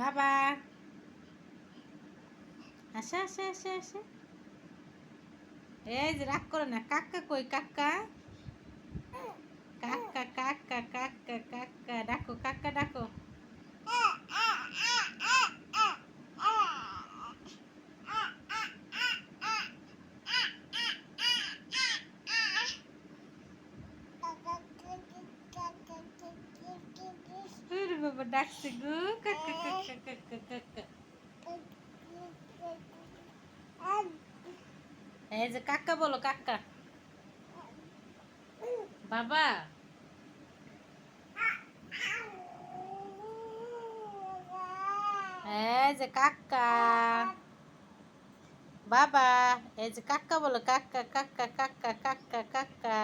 বাবা আসে আসে আসে আসে। এই যে রাগ করে না। কাক্কা কই Kaká? Kaká Kaká Kaká Kaká ডাকো, কাক্কা ডাকো। ওরে বাবা ডাকছে গো, কাক্কা কাক্কা কাক্কা কাক্কা। এই যে কাক্কা বলো, কাক্কা। বাবা এই যে কাক্কা। বাবা এই যে কাক্কা বলো, Kaká Kaká Kaká Kaká Kaká.